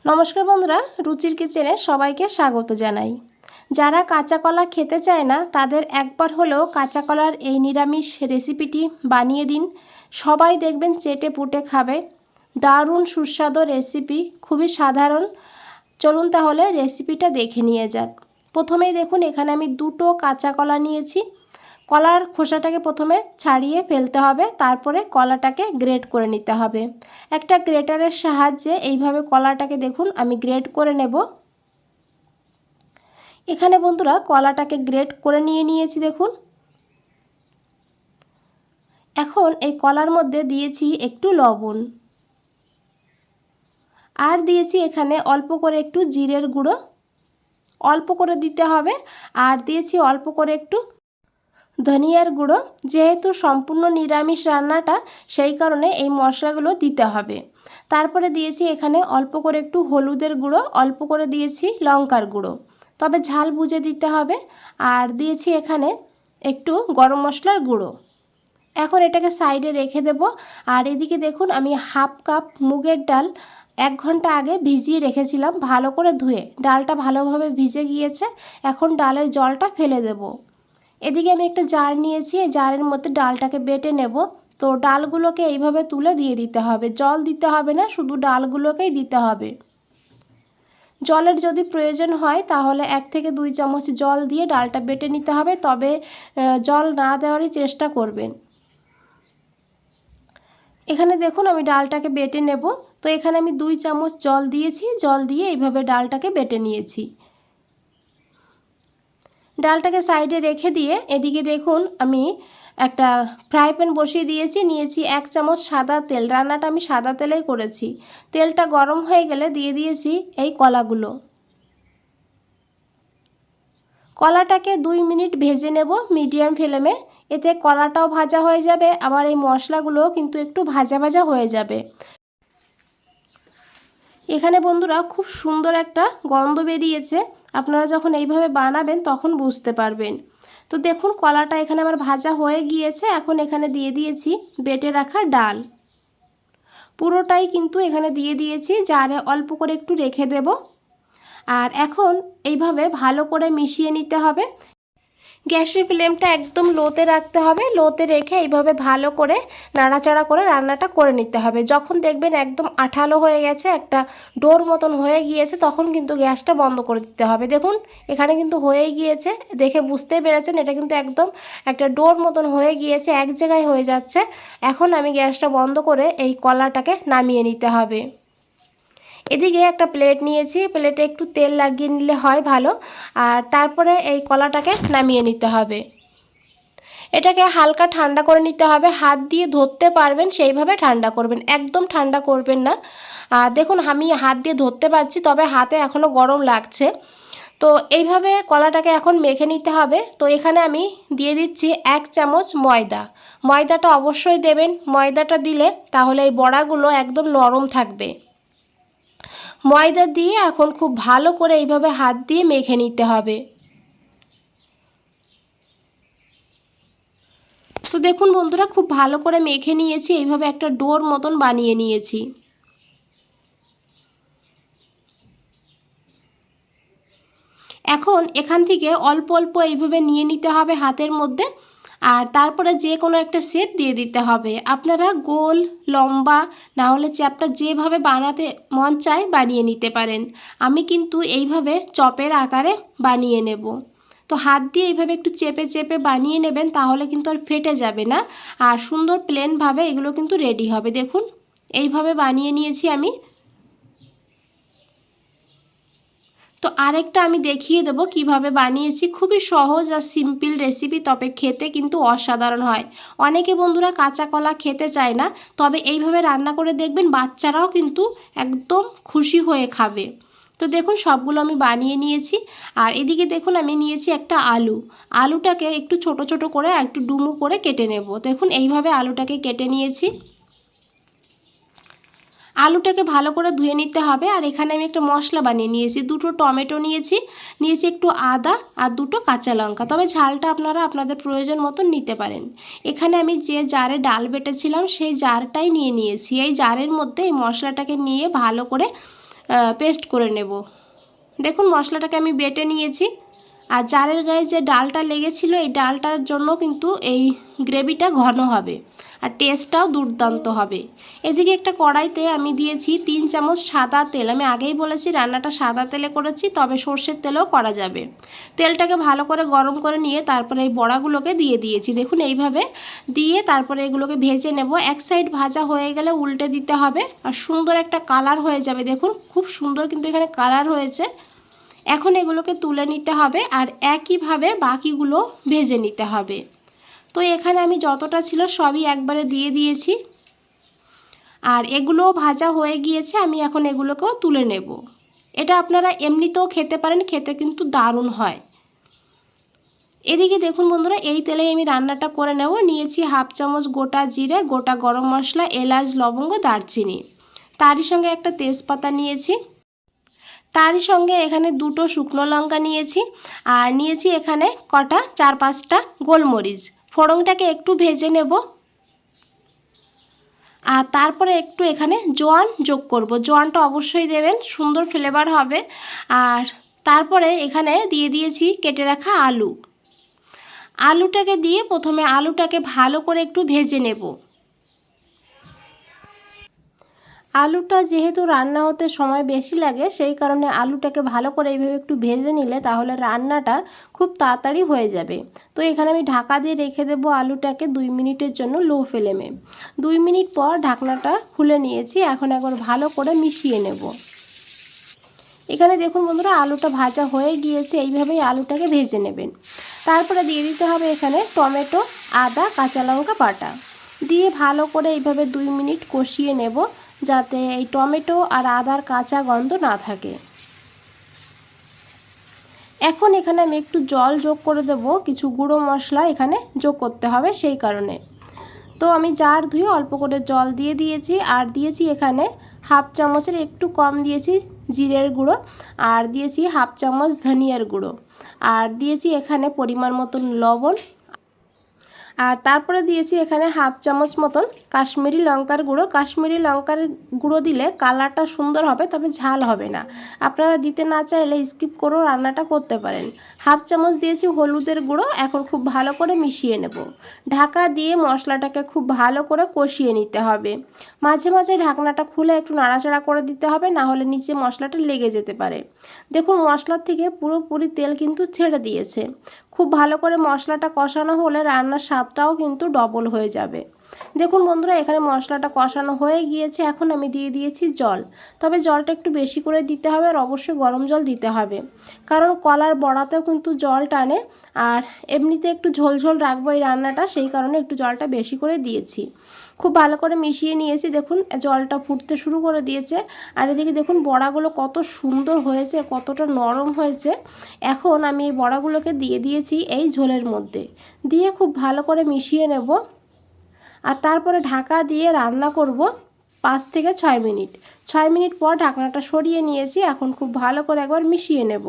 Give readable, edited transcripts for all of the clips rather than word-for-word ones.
নমস্কার বন্ধুরা, রুচির কিচেনে সবাইকে স্বাগত জানাই। যারা কাঁচা কলা খেতে চায় না তাদের একবার হলেও কাঁচা কলার এই নিরামিষ রেসিপিটি বানিয়ে দিন। সবাই দেখবেন চেটে পুটে খাবে। দারুণ সুস্বাদু রেসিপি, খুবই সাধারণ। চলুন তাহলে রেসিপিটা দেখে নিয়ে যাক। প্রথমেই দেখুন এখানে আমি দুটো কাঁচা কলা নিয়েছি। কলার খোসাটাকে প্রথমে ছাড়িয়ে ফেলতে হবে, তারপরে কলাটাকে গ্রেট করে নিতে হবে। একটা গ্রেটারের সাহায্যে এইভাবে কলাটাকে দেখুন আমি গ্রেট করে নেব। এখানে বন্ধুরা কলাটাকে গ্রেট করে নিয়েছি দেখুন। এখন এই কলার মধ্যে দিয়েছি একটু লবণ, আর দিয়েছি এখানে অল্প করে একটু জিরের গুঁড়ো, অল্প করে দিতে হবে। আর দিয়েছি অল্প করে একটু ধনিয়ার গুঁড়ো। যেহেতু সম্পূর্ণ নিরামিষ রান্নাটা, সেই কারণে এই মশলাগুলো দিতে হবে। তারপরে দিয়েছি এখানে অল্প করে একটু হলুদের গুঁড়ো, অল্প করে দিয়েছি লঙ্কার গুঁড়ো, তবে ঝাল বুঝে দিতে হবে। আর দিয়েছি এখানে একটু গরম মশলার গুঁড়ো। এখন এটাকে সাইডে রেখে দেব। আর এদিকে দেখুন আমি হাফ কাপ মুগের ডাল 1 ঘন্টা আগে ভিজিয়ে রেখেছিলাম, ভালো করে ধুয়ে। ডালটা ভালোভাবে ভিজে গিয়েছে। এখন ডালের জলটা ফেলে দেব। এদিকে আমি একটা জার নিয়েছি, এই জারের মধ্যে ডালটাকে বেটে নেব। তো ডালগুলোকে এইভাবে তুলে দিয়ে দিতে হবে, জল দিতে হবে না, শুধু ডালগুলোকেই দিতে হবে। জলের যদি প্রয়োজন হয় তাহলে 1 থেকে 2 চামচ জল দিয়ে ডালটা বেটে নিতে হবে, তবে জল না দেওয়ারই চেষ্টা করবেন। এখানে দেখুন আমি ডালটাকে বেটে নেব। তো এখানে আমি 2 চামচ জল দিয়েছি, জল দিয়ে এইভাবে ডালটাকে বেটে নিয়েছি। ডালটাকে সাইডে রেখে দিয়ে এদিকে দেখুন আমি একটা ফ্রাই প্যান বসিয়ে নিয়েছি 1 চামচ সাদা তেল। রান্নাটা আমি সাদা তেলেই করেছি। তেলটা গরম হয়ে গেলে দিয়ে দিয়েছি এই কলাগুলো। কলাটাকে 2 মিনিট ভেজে নেব মিডিয়াম ফ্লেমে। এতে কলাটাও ভাজা হয়ে যাবে, আবার এই মশলাগুলোও কিন্তু একটু ভাজা ভাজা হয়ে যাবে। এখানে বন্ধুরা খুব সুন্দর একটা গন্ধ বেরিয়েছে। আপনারা যখন এইভাবে বানাবেন তখন বুঝতে পারবেন। তো দেখুন কলাটা এখানে আমার ভাজা হয়ে গিয়েছে। এখন এখানে দিয়ে দিয়েছি বেটে রাখা ডাল। পুরোটাই কিন্তু এখানে দিয়ে দিয়েছি, জারে অল্প করে একটু রেখে দেব। আর এখন এইভাবে ভালো করে মিশিয়ে নিতে হবে। গ্যাসের ফ্লেমটা একদম লোতে রাখতে হবে। লোতে রেখে এইভাবে ভালো করে নাড়াচাড়া করে রান্নাটা করে নিতে হবে। যখন দেখবেন একদম আঠালো হয়ে গেছে, একটা ডোর মতন হয়ে গিয়েছে, তখন কিন্তু গ্যাসটা বন্ধ করে দিতে হবে। দেখুন এখানে কিন্তু হয়েই গিয়েছে, দেখে বুঝতেই পেরেছেন এটা কিন্তু একদম একটা ডোর মতন হয়ে গিয়েছে, এক জায়গায় হয়ে যাচ্ছে। এখন আমি গ্যাসটা বন্ধ করে এই কলাটাকে নামিয়ে নিতে হবে। এদিকে একটা প্লেট নিয়েছি, প্লেটে একটু তেল লাগিয়ে নিলে হয় ভালো। আর তারপরে এই কলাটাকে নামিয়ে নিতে হবে। এটাকে হালকা ঠান্ডা করে নিতে হবে। হাত দিয়ে ধরতে পারবেন সেইভাবে ঠান্ডা করবেন, একদম ঠান্ডা করবেন না। আর দেখুন আমি হাত দিয়ে ধরতে পারছি, তবে হাতে এখনও গরম লাগছে। তো এইভাবে কলাটাকে এখন মেখে নিতে হবে। তো এখানে আমি দিয়ে দিচ্ছি 1 চামচ ময়দা। ময়দাটা অবশ্যই দেবেন, ময়দাটা দিলে তাহলে এই বড়াগুলো একদম নরম থাকবে। ময়দা দিয়ে এখন খুব ভালো করে এইভাবে হাত দিয়ে মেখে নিতে হবে। তো দেখুন বন্ধুরা খুব ভালো করে মেখে নিয়েছি, এইভাবে একটা ডোর মতন বানিয়ে নিয়েছি। এখন এখান থেকে অল্প অল্প এইভাবে নিয়ে নিতে হবে হাতের মধ্যে। আর তারপরে যে কোনো একটা শেপ দিয়ে দিতে হবে। আপনারা গোল, লম্বা, না হলে চ্যাপ্টা যেভাবে বানাতে মন চায় বানিয়ে নিতে পারেন। আমি কিন্তু এইভাবে চপের আকারে বানিয়ে নেব। তো হাত দিয়ে এইভাবে একটু চেপে চেপে বানিয়ে নেবেন, তাহলে কিন্তু আর ফেটে যাবে না। আর সুন্দর প্লেনভাবে এগুলো কিন্তু রেডি হবে। দেখুন এইভাবে বানিয়ে নিয়েছি আমি। তো আরেকটা আমি দেখিয়ে দেবো কিভাবে বানিয়েছি। খুবই সহজ আর সিম্পল রেসিপি, তবে খেতে কিন্তু অসাধারণ হয়। অনেকে বন্ধুরা কাঁচা কলা খেতে চায় না, তবে এইভাবে রান্না করে দেখবেন বাচ্চারাও কিন্তু একদম খুশি হয়ে খাবে। তো দেখুন সবগুলো আমি বানিয়ে নিয়েছি। আর এদিকে দেখুন আমি নিয়েছি একটা আলু। আলুটাকে একটু ছোট ছোট করে একটু ডুমু করে কেটে নেব। দেখুন এইভাবে আলুটাকে কেটে নিয়েছি। আলুটাকে ভালো করে ধুয়ে নিতে হবে। আর এখানে আমি একটা মশলা বানিয়ে নিয়েছি। 2টো টমেটো নিয়েছি একটু আদা আর 2টো কাঁচা লঙ্কা, তবে ঝালটা আপনারা আপনাদের প্রয়োজন মতন নিতে পারেন। এখানে আমি যে জারে ডাল বেটেছিলাম সেই জারটাই নিয়েছি। এই জারের মধ্যে এই মশলাটাকে নিয়ে ভালো করে পেস্ট করে নেব। দেখুন মশলাটাকে আমি বেটে নিয়েছি। আর জারের গায়ে যে ডালটা লেগেছিল এই ডালটার জন্য কিন্তু এই গ্রেভিটা ঘন হবে আর টেস্টটাও দুর্দান্ত হবে। এদিকে একটা কড়াইতে আমি দিয়েছি 3 চামচ সাদা তেল। আমি আগেই বলেছি রান্নাটা সাদা তেলে করেছি, তবে সর্ষের তেলেও করা যাবে। তেলটাকে ভালো করে গরম করে নিয়ে তারপরে এই বড়াগুলোকে দিয়ে দিয়েছি। দেখুন এইভাবে দিয়ে তারপরে এগুলোকে ভেজে নেব। এক সাইড ভাজা হয়ে গেলে উল্টে দিতে হবে আর সুন্দর একটা কালার হয়ে যাবে। দেখুন খুব সুন্দর কিন্তু এখানে কালার হয়েছে। এখন এগুলোকে তুলে নিতে হবে আর একইভাবে বাকিগুলো ভেজে নিতে হবে। তো এখানে আমি যতটা ছিল সবই একবারে দিয়ে দিয়েছি আর এগুলোও ভাজা হয়ে গিয়েছে। আমি এখন এগুলোকেও তুলে নেব। এটা আপনারা এমনিতেও খেতে পারেন, খেতে কিন্তু দারুণ হয়। এদিকে দেখুন বন্ধুরা এই তেলে আমি রান্নাটা করে নেব। নিয়েছি হাফ চামচ গোটা জিরে, গোটা গরম মশলা, এলাচ, লবঙ্গ, দারচিনি, তারই সঙ্গে একটা তেজপাতা নিয়েছি, তারই সঙ্গে এখানে 2টো শুকনো লঙ্কা নিয়েছি আর নিয়েছি এখানে কটা 4-5টা গোলমরিচ। ফোড়নটাকে একটু ভেজে নেব আর তারপরে একটু এখানে জোয়ান যোগ করব। জোয়ানটা অবশ্যই দেবেন, সুন্দর ফ্লেভার হবে। আর তারপরে এখানে দিয়ে দিয়েছি কেটে রাখা আলু। আলুটাকে দিয়ে প্রথমে আলুটাকে ভালো করে একটু ভেজে নেব। আলুটা যেহেতু রান্না হতে সময় বেশি লাগে সেই কারণে আলুটাকে ভালো করে এইভাবে একটু ভেজে নিলে তাহলে রান্নাটা খুব তাড়াতাড়ি হয়ে যাবে। তো এখানে আমি ঢাকা দিয়ে রেখে দেব আলুটাকে 2 মিনিটের জন্য লো ফ্লেমে। 2 মিনিট পর ঢাকনাটা খুলে নিয়েছি। এখন একবার ভালো করে মিশিয়ে নেব। এখানে দেখুন বন্ধুরা আলুটা ভাজা হয়ে গিয়েছে। এইভাবেই আলুটাকে ভেজে নেবেন। তারপরে দিয়ে দিতে হবে এখানে টমেটো, আদা, কাঁচা লঙ্কা বাটা দিয়ে ভালো করে এইভাবে 2 মিনিট কষিয়ে নেব যাতে এই টমেটো আর আদার কাঁচা গন্ধ না থাকে। এখন এখানে আমি একটু জল যোগ করে দেব। কিছু গুঁড়ো মশলা এখানে যোগ করতে হবে সেই কারণে। তো আমি জার ধুয়ে অল্প করে জল দিয়ে দিয়েছি আর দিয়েছি এখানে হাফ চামচের একটু কম দিয়েছি জিরের গুঁড়ো আর দিয়েছি হাফ চামচ ধনিয়ার গুঁড়ো আর দিয়েছি এখানে পরিমাণ মতন লবণ আর তারপরে দিয়েছি এখানে হাফ চামচ মতন কাশ্মীরি লঙ্কার গুঁড়ো। কাশ্মীরি লঙ্কার গুঁড়ো দিলে কালারটা সুন্দর হবে, তবে ঝাল হবে না। আপনারা দিতে না চাইলে স্কিপ করেও রান্নাটা করতে পারেন। হাফ চামচ দিয়েছি হলুদের গুঁড়ো। এখন খুব ভালো করে মিশিয়ে নেব। ঢাকা দিয়ে মশলাটাকে খুব ভালো করে কষিয়ে নিতে হবে। মাঝে মাঝে ঢাকনাটা খুলে একটু নাড়াচাড়া করে দিতে হবে, না হলে নিচে মশলাটা লেগে যেতে পারে। দেখুন মশলার থেকে পুরোপুরি তেল কিন্তু ছেড়ে দিয়েছে। খুব ভালো করে মশলাটা কষানো হলে রান্নার স্বাদটাও কিন্তু ডবল হয়ে যাবে। দেখুন বন্ধুরা এখানে মশলাটা কষানো হয়ে গিয়েছে। এখন আমি দিয়ে দিয়েছি জল, তবে জলটা একটু বেশি করে দিতে হবে আর অবশ্যই গরম জল দিতে হবে, কারণ কলার বড়াতেও কিন্তু জল টানে আর এমনিতে একটু ঝোলঝোল রাখবো এই রান্নাটা, সেই কারণে একটু জলটা বেশি করে দিয়েছি। খুব ভালো করে মিশিয়ে নিয়েছি। দেখুন জলটা ফুটতে শুরু করে দিয়েছে আর এদিকে দেখুন বড়াগুলো কত সুন্দর হয়েছে, কতটা নরম হয়েছে। এখন আমি এই বড়াগুলোকে দিয়ে দিয়েছি এই ঝোলের মধ্যে, দিয়ে খুব ভালো করে মিশিয়ে নেব আর তারপরে ঢাকা দিয়ে রান্না করব 5 থেকে 6 মিনিট। 6 মিনিট পর ঢাকনাটা সরিয়ে নিয়েছি। এখন খুব ভালো করে একবার মিশিয়ে নেব।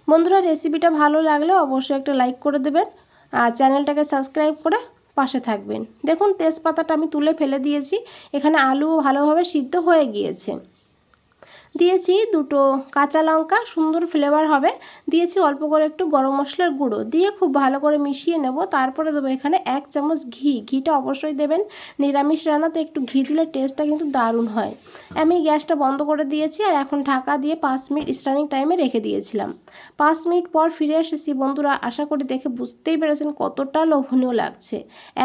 বন্ধুরা রেসিপিটা ভালো লাগলে অবশ্যই একটা লাইক করে দেবেন আর চ্যানেলটাকে সাবস্ক্রাইব করে পাশে থাকবেন। দেখুন তেজপাতাটা আমি তুলে ফেলে দিয়েছি। এখানে আলুও ভালোভাবে সিদ্ধ হয়ে গিয়েছে। দিয়েছি 2টো কাঁচা লঙ্কা, সুন্দর ফ্লেভার হবে। দিয়েছি অল্প করে একটু গরম মশলার গুঁড়ো, দিয়ে খুব ভালো করে মিশিয়ে নেব। তারপরে দেবো এখানে 1 চামচ ঘি। ঘিটা অবশ্যই দেবেন, নিরামিষ রান্নাতে একটু ঘি দিলে টেস্টটা কিন্তু দারুণ হয়। আমি গ্যাসটা বন্ধ করে দিয়েছি আর এখন ঢাকা দিয়ে 5 মিনিট স্ট্যান্ডিং টাইমে রেখে দিয়েছিলাম। 5 মিনিট পর ফিরে এসেছি। বন্ধুরা আশা করি দেখে বুঝতেই পেরেছেন কতটা লোভনীয় লাগছে।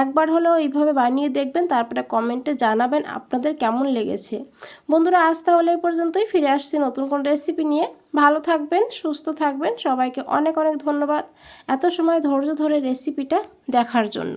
একবার হলেও এইভাবে বানিয়ে দেখবেন, তারপরে কমেন্টে জানাবেন আপনাদের কেমন লেগেছে। বন্ধুরা আজ তাহলে এই পর্যন্তই। ফিরে আসছি নতুন কোন রেসিপি নিয়ে। ভালো থাকবেন, সুস্থ থাকবেন। সবাইকে অনেক অনেক ধন্যবাদ এত সময় ধৈর্য ধরে রেসিপিটা দেখার জন্য।